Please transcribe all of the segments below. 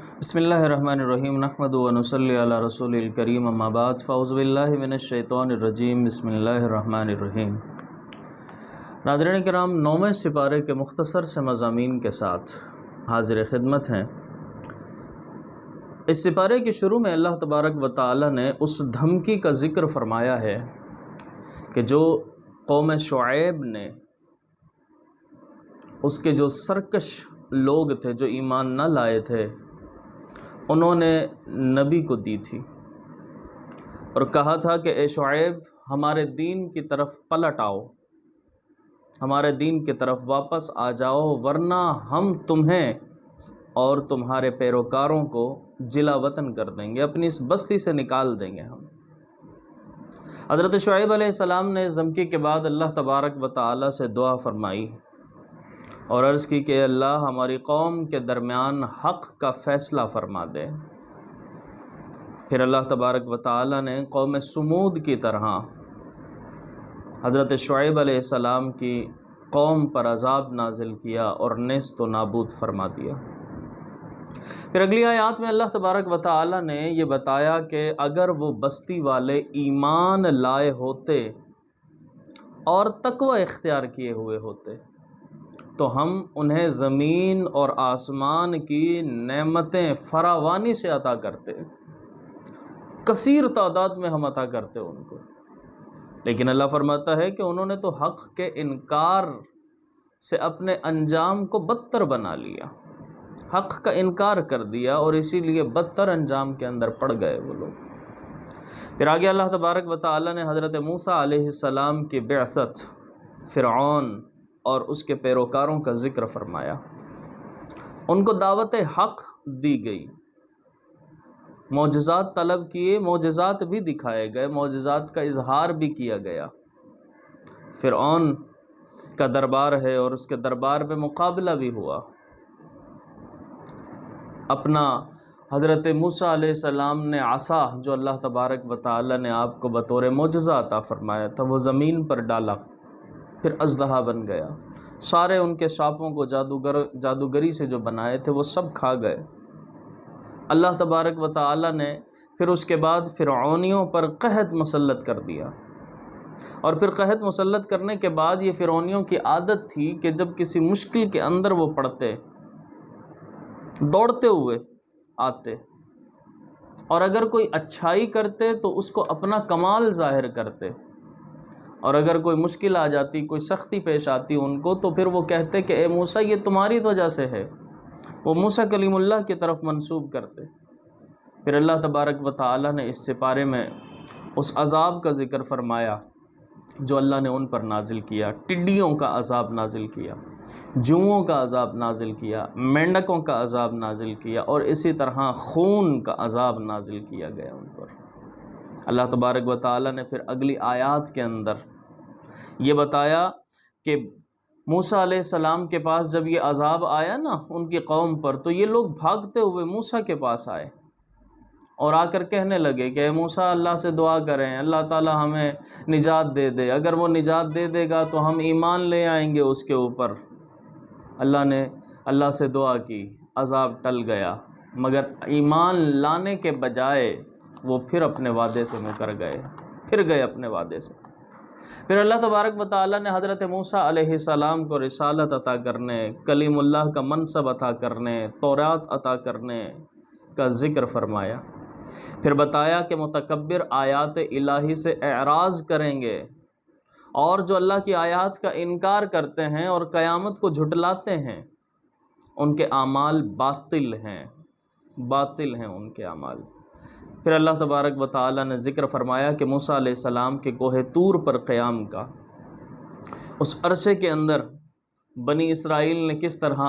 بسم اللہ الرحمن الرحیم نحمدہ و نصلی علی رسول الکریم اما بعد فاعوذ باللہ من الشیطان الرجیم بسم اللہ الرحمن الرحیم۔ ناظرین کرام، 9ویں سپارے کے مختصر سے مضامین کے ساتھ حاضر خدمت ہیں۔ اس سپارے کے شروع میں اللہ تبارک و تعالی نے اس دھمکی کا ذکر فرمایا ہے کہ جو قوم شعیب نے، اس کے جو سرکش لوگ تھے جو ایمان نہ لائے تھے، انہوں نے نبی کو دی تھی اور کہا تھا کہ اے شعیب، ہمارے دین کی طرف پلٹ آؤ، ہمارے دین کی طرف واپس آ جاؤ، ورنہ ہم تمہیں اور تمہارے پیروکاروں کو جلا وطن کر دیں گے، اپنی اس بستی سے نکال دیں گے ہم۔ حضرت شعیب علیہ السلام نے اس دھمکی کے بعد اللہ تبارک و تعالی سے دعا فرمائی اور عرض کی کہ اللہ ہماری قوم کے درمیان حق کا فیصلہ فرما دے۔ پھر اللہ تبارک و تعالی نے قوم سمود کی طرح حضرت شعیب علیہ السلام کی قوم پر عذاب نازل کیا اور نیست و نابود فرما دیا۔ پھر اگلی آیات میں اللہ تبارک و تعالی نے یہ بتایا کہ اگر وہ بستی والے ایمان لائے ہوتے اور تقوی اختیار کیے ہوئے ہوتے تو ہم انہیں زمین اور آسمان کی نعمتیں فراوانی سے عطا کرتے، کثیر تعداد میں ہم عطا کرتے ان کو، لیکن اللہ فرماتا ہے کہ انہوں نے تو حق کے انکار سے اپنے انجام کو بدتر بنا لیا، حق کا انکار کر دیا اور اسی لیے بدتر انجام کے اندر پڑ گئے وہ لوگ۔ پھر آگے اللہ تبارک و تعالی نے حضرت موسیٰ علیہ السلام کی بعثت فرعون اور اس کے پیروکاروں کا ذکر فرمایا۔ ان کو دعوت حق دی گئی، معجزات طلب کیے، معجزات بھی دکھائے گئے، معجزات کا اظہار بھی کیا گیا۔ فرعون کا دربار ہے اور اس کے دربار میں مقابلہ بھی ہوا۔ اپنا حضرت موسیٰ علیہ السلام نے عصا، جو اللہ تبارک و تعالی نے آپ کو بطور معجزہ عطا فرمایا تھا، وہ زمین پر ڈالا، پھر اژدہا بن گیا، سارے ان کے سانپوں کو جادوگری سے جو بنائے تھے وہ سب کھا گئے۔ اللہ تبارک و تعالی نے پھر اس کے بعد فرعونیوں پر قحط مسلط کر دیا، اور پھر قحط مسلط کرنے کے بعد یہ فرعونیوں کی عادت تھی کہ جب کسی مشکل کے اندر وہ پڑتے، دوڑتے ہوئے آتے، اور اگر کوئی اچھائی کرتے تو اس کو اپنا کمال ظاہر کرتے، اور اگر کوئی مشکل آ جاتی، کوئی سختی پیش آتی ان کو، تو پھر وہ کہتے کہ اے موسیٰ یہ تمہاری وجہ سے ہے، وہ موسیٰ کلیم اللہ کی طرف منسوب کرتے۔ پھر اللہ تبارک و تعالی نے اس سپارے میں اس عذاب کا ذکر فرمایا جو اللہ نے ان پر نازل کیا، ٹڈیوں کا عذاب نازل کیا، جوؤں کا عذاب نازل کیا، مینڈکوں کا عذاب نازل کیا، اور اسی طرح خون کا عذاب نازل کیا گیا ان پر۔ اللہ تبارک و تعالی نے پھر اگلی آیات کے اندر یہ بتایا کہ موسیٰ علیہ السلام کے پاس جب یہ عذاب آیا نا ان کی قوم پر، تو یہ لوگ بھاگتے ہوئے موسیٰ کے پاس آئے اور آ کر کہنے لگے کہ اے موسیٰ، اللہ سے دعا کریں، اللہ تعالی ہمیں نجات دے دے، اگر وہ نجات دے دے گا تو ہم ایمان لے آئیں گے اس کے اوپر۔ اللہ سے دعا کی، عذاب ٹل گیا، مگر ایمان لانے کے بجائے وہ پھر اپنے وعدے سے مکر گئے، پھر گئے اپنے وعدے سے۔ پھر اللہ تبارک و تعالی نے حضرت موسیٰ علیہ السلام کو رسالت عطا کرنے، کلیم اللہ کا منصب عطا کرنے، تورات عطا کرنے کا ذکر فرمایا۔ پھر بتایا کہ متکبر آیات الہی سے اعراض کریں گے، اور جو اللہ کی آیات کا انکار کرتے ہیں اور قیامت کو جھٹلاتے ہیں، ان کے اعمال باطل ہیں، باطل ہیں ان کے اعمال۔ پھر اللہ تبارک و تعالی نے ذکر فرمایا کہ موسیٰ علیہ السلام کے کوہ طور پر قیام کا، اس عرصے کے اندر بنی اسرائیل نے کس طرح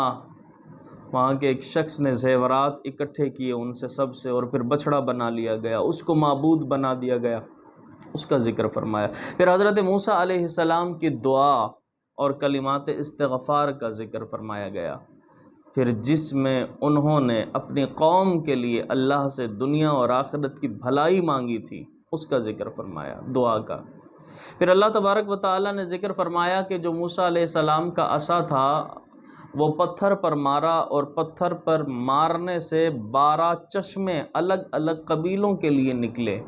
وہاں کے ایک شخص نے زیورات اکٹھے کیے ان سے سب سے، اور پھر بچڑا بنا لیا گیا، اس کو معبود بنا دیا گیا، اس کا ذکر فرمایا۔ پھر حضرت موسیٰ علیہ السلام کی دعا اور کلمات استغفار کا ذکر فرمایا گیا، پھر جس میں انہوں نے اپنی قوم کے لیے اللہ سے دنیا اور آخرت کی بھلائی مانگی تھی، اس کا ذکر فرمایا، دعا کا۔ پھر اللہ تبارک و تعالی نے ذکر فرمایا کہ جو موسیٰ علیہ السلام کا عصا تھا وہ پتھر پر مارا اور پتھر پر مارنے سے 12 چشمے الگ الگ قبیلوں کے لیے نکلے۔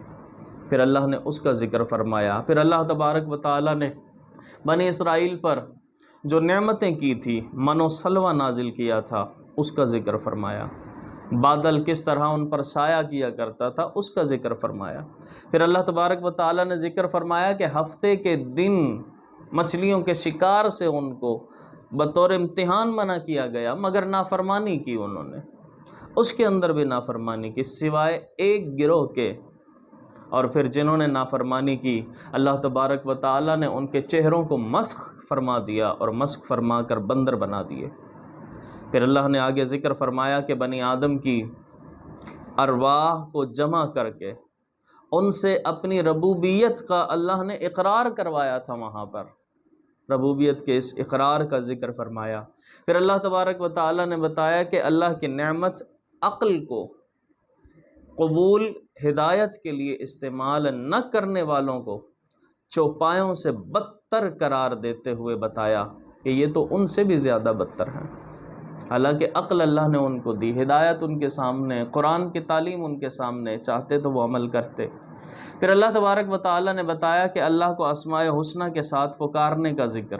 پھر اللہ نے اس کا ذکر فرمایا۔ پھر اللہ تبارک و تعالی نے بنی اسرائیل پر جو نعمتیں کی تھی، من و سلوہ نازل کیا تھا، اس کا ذکر فرمایا۔ بادل کس طرح ان پر سایہ کیا کرتا تھا، اس کا ذکر فرمایا۔ پھر اللہ تبارک و تعالی نے ذکر فرمایا کہ ہفتے کے دن مچھلیوں کے شکار سے ان کو بطور امتحان منع کیا گیا، مگر نافرمانی کی انہوں نے، اس کے اندر بھی نافرمانی کی سوائے ایک گروہ کے۔ اور پھر جنہوں نے نافرمانی کی، اللہ تبارک و تعالی نے ان کے چہروں کو مسخ فرما دیا اور مسخ فرما کر بندر بنا دیے۔ پھر اللہ نے آگے ذکر فرمایا کہ بنی آدم کی ارواح کو جمع کر کے ان سے اپنی ربوبیت کا اللہ نے اقرار کروایا تھا، وہاں پر ربوبیت کے اس اقرار کا ذکر فرمایا۔ پھر اللہ تبارک و تعالی نے بتایا کہ اللہ کی نعمت عقل کو قبول ہدایت کے لیے استعمال نہ کرنے والوں کو چوپایوں سے بدتر قرار دیتے ہوئے بتایا کہ یہ تو ان سے بھی زیادہ بدتر ہیں۔ حالانکہ عقل اللہ نے ان کو دی، ہدایت ان کے سامنے، قرآن کی تعلیم ان کے سامنے، چاہتے تو وہ عمل کرتے۔ پھر اللہ تبارک و تعالی نے بتایا کہ اللہ کو اسماء حسنہ کے ساتھ پکارنے کا ذکر۔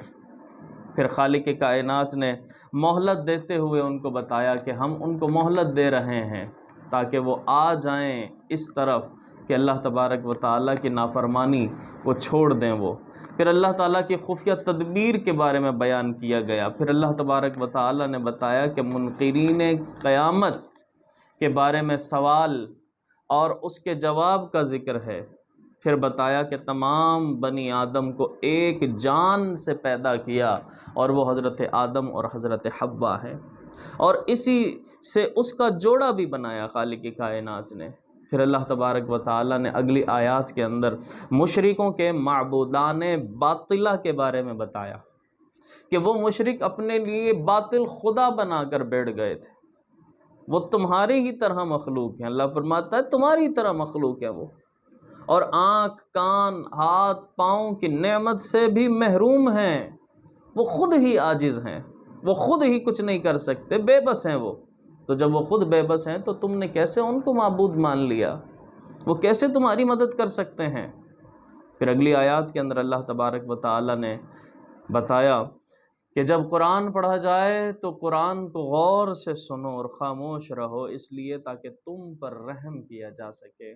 پھر خالق کائنات نے مہلت دیتے ہوئے ان کو بتایا کہ ہم ان کو مہلت دے رہے ہیں تاکہ وہ آ جائیں اس طرف کہ اللہ تبارک و تعالیٰ کی نافرمانی کو چھوڑ دیں وہ۔ پھر اللہ تعالیٰ کی خفیہ تدبیر کے بارے میں بیان کیا گیا۔ پھر اللہ تبارک و تعالیٰ نے بتایا کہ منکرین قیامت کے بارے میں سوال اور اس کے جواب کا ذکر ہے۔ پھر بتایا کہ تمام بنی آدم کو ایک جان سے پیدا کیا اور وہ حضرت آدم اور حضرت حوا ہیں، اور اسی سے اس کا جوڑا بھی بنایا خالق کائنات نے۔ پھر اللہ تبارک و تعالیٰ نے اگلی آیات کے اندر مشرکوں کے معبودان باطلہ کے بارے میں بتایا کہ وہ مشرک اپنے لیے باطل خدا بنا کر بیٹھ گئے تھے، وہ تمہاری ہی طرح مخلوق ہیں۔ اللہ فرماتا ہے تمہاری ہی طرح مخلوق ہے وہ، اور آنکھ، کان، ہاتھ، پاؤں کی نعمت سے بھی محروم ہیں، وہ خود ہی عاجز ہیں، وہ خود ہی کچھ نہیں کر سکتے، بے بس ہیں وہ۔ تو جب وہ خود بے بس ہیں تو تم نے کیسے ان کو معبود مان لیا؟ وہ کیسے تمہاری مدد کر سکتے ہیں؟ پھر اگلی آیات کے اندر اللہ تبارک و تعالی نے بتایا کہ جب قرآن پڑھا جائے تو قرآن کو غور سے سنو اور خاموش رہو، اس لیے تاکہ تم پر رحم کیا جا سکے۔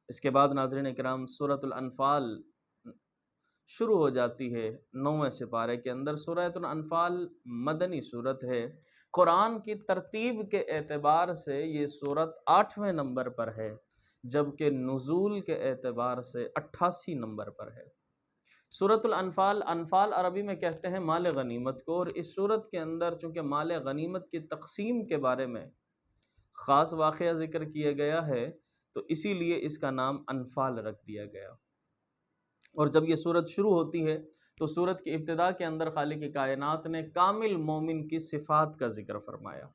اس کے بعد ناظرین کرام سورۃ الانفال شروع ہو جاتی ہے 9ویں سپارے کے اندر۔ سورۃ الانفال مدنی صورت ہے، قرآن کی ترتیب کے اعتبار سے یہ صورت 8ویں نمبر پر ہے، جبکہ نزول کے اعتبار سے 88 نمبر پر ہے۔ سورۃ الانفال، انفال عربی میں کہتے ہیں مال غنیمت کو، اور اس صورت کے اندر چونکہ مال غنیمت کی تقسیم کے بارے میں خاص واقعہ ذکر کیا گیا ہے تو اسی لیے اس کا نام انفال رکھ دیا گیا۔ اور جب یہ صورت شروع ہوتی ہے تو صورت کی ابتدا کے اندر خالق کائنات نے کامل مومن کی صفات کا ذکر فرمایا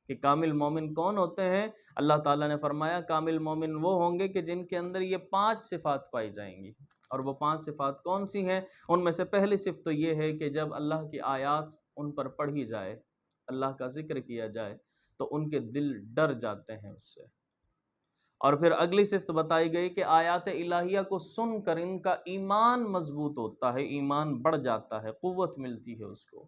کہ کامل مومن کون ہوتے ہیں۔ اللہ تعالیٰ نے فرمایا کامل مومن وہ ہوں گے کہ جن کے اندر یہ 5 صفات پائی جائیں گی، اور وہ 5 صفات کون سی ہیں؟ ان میں سے پہلی صفت تو یہ ہے کہ جب اللہ کی آیات ان پر پڑھی جائے، اللہ کا ذکر کیا جائے تو ان کے دل ڈر جاتے ہیں اس سے۔ اور پھر اگلی صفت بتائی گئی کہ آیات الہیہ کو سن کر ان کا ایمان مضبوط ہوتا ہے، ایمان بڑھ جاتا ہے، قوت ملتی ہے اس کو۔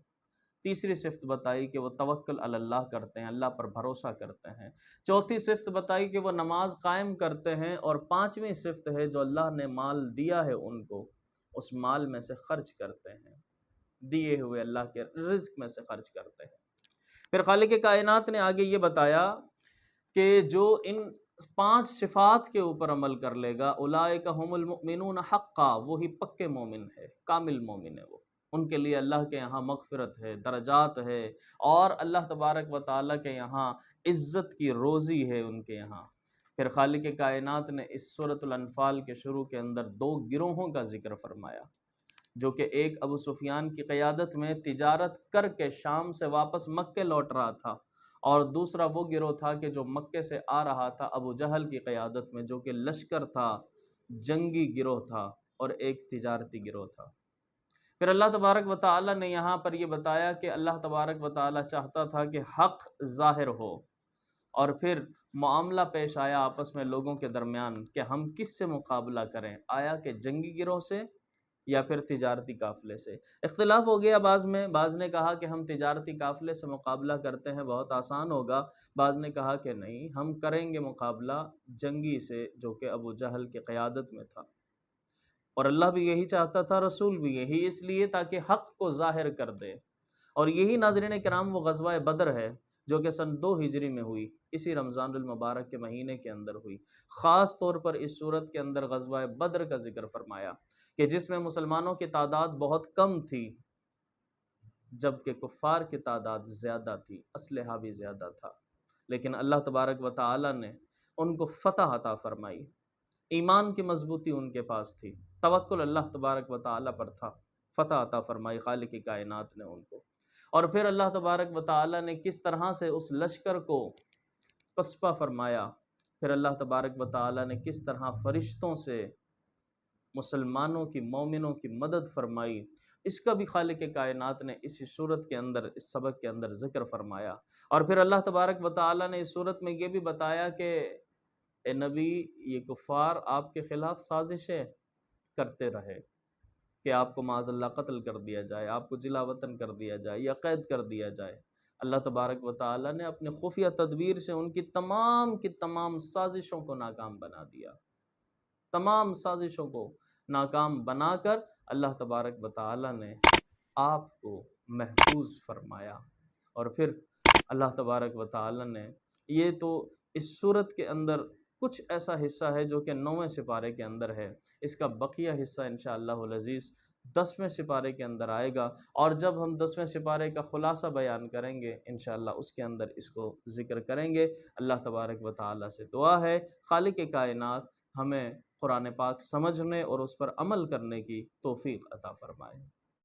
تیسری صفت بتائی کہ وہ توکل علی اللہ کرتے ہیں، اللہ پر بھروسہ کرتے ہیں۔ چوتھی صفت بتائی کہ وہ نماز قائم کرتے ہیں، اور 5ویں صفت ہے جو اللہ نے مال دیا ہے ان کو، اس مال میں سے خرچ کرتے ہیں، دیے ہوئے اللہ کے رزق میں سے خرچ کرتے ہیں۔ پھر خالق کائنات نے آگے یہ بتایا کہ جو ان 5 صفات کے اوپر عمل کر لے گا، اولئک هم المؤمنون حقا، وہی پکے مومن ہے، کامل مومن ہے وہ، ان کے لیے اللہ کے یہاں مغفرت ہے، درجات ہے، اور اللہ تبارک و تعالیٰ کے یہاں عزت کی روزی ہے ان کے یہاں۔ پھر خالق کائنات نے اس سورۃ الانفال کے شروع کے اندر 2 گروہوں کا ذکر فرمایا، جو کہ ایک ابو سفیان کی قیادت میں تجارت کر کے شام سے واپس مکے لوٹ رہا تھا، اور دوسرا وہ گروہ تھا کہ جو مکے سے آ رہا تھا ابو جہل کی قیادت میں، جو کہ لشکر تھا، جنگی گروہ تھا، اور ایک تجارتی گروہ تھا۔ پھر اللہ تبارک و تعالی نے یہاں پر یہ بتایا کہ اللہ تبارک و تعالی چاہتا تھا کہ حق ظاہر ہو، اور پھر معاملہ پیش آیا آپس میں لوگوں کے درمیان کہ ہم کس سے مقابلہ کریں، آیا کہ جنگی گروہ سے یا پھر تجارتی قافلے سے۔ اختلاف ہو گیا بعض نے کہا کہ ہم تجارتی قافلے سے مقابلہ کرتے ہیں، بہت آسان ہوگا، بعض نے کہا کہ نہیں، ہم کریں گے مقابلہ جنگی سے جو کہ ابو جہل کی قیادت میں تھا، اور اللہ بھی یہی چاہتا تھا، رسول بھی یہی، اس لیے تاکہ حق کو ظاہر کر دے۔ اور یہی ناظرین کرام وہ غزوہ بدر ہے جو کہ سن 2 ہجری میں ہوئی، اسی رمضان المبارک کے مہینے کے اندر ہوئی۔ خاص طور پر اس صورت کے اندر غزوہ بدر کا ذکر فرمایا کہ جس میں مسلمانوں کی تعداد بہت کم تھی، جبکہ کفار کی تعداد زیادہ تھی، اسلحہ بھی زیادہ تھا، لیکن اللہ تبارک و تعالی نے ان کو فتح عطا فرمائی، ایمان کی مضبوطی ان کے پاس تھی، توکل اللہ تبارک و تعالی پر تھا، فتح عطا فرمائی خالق کی کائنات نے ان کو۔ اور پھر اللہ تبارک و تعالی نے کس طرح سے اس لشکر کو پسپا فرمایا، پھر اللہ تبارک و تعالی نے کس طرح فرشتوں سے مسلمانوں کی، مومنوں کی مدد فرمائی، اس کا بھی خالق کائنات نے اسی صورت کے اندر، اس سبق کے اندر ذکر فرمایا۔ اور پھر اللہ تبارک و تعالی نے اس صورت میں یہ بھی بتایا کہ اے نبی، یہ کفار آپ کے خلاف سازشیں کرتے رہے کہ آپ کو معاذ اللہ قتل کر دیا جائے، آپ کو جلا وطن کر دیا جائے یا قید کر دیا جائے۔ اللہ تبارک و تعالی نے اپنے خفیہ تدبیر سے ان کی تمام سازشوں کو ناکام بنا دیا، تمام سازشوں کو ناکام بنا کر اللہ تبارک و تعالی نے آپ کو محفوظ فرمایا۔ اور پھر اللہ تبارک و تعالی نے، یہ تو اس صورت کے اندر کچھ ایسا حصہ ہے جو کہ 9ویں سپارے کے اندر ہے، اس کا بقیہ حصہ انشاءاللہ العزیز 10ویں سپارے کے اندر آئے گا، اور جب ہم 10ویں سپارے کا خلاصہ بیان کریں گے انشاءاللہ اس کے اندر اس کو ذکر کریں گے۔ اللہ تبارک و تعالی سے دعا ہے خالق کائنات ہمیں قرآن پاک سمجھنے اور اس پر عمل کرنے کی توفیق عطا فرمائے۔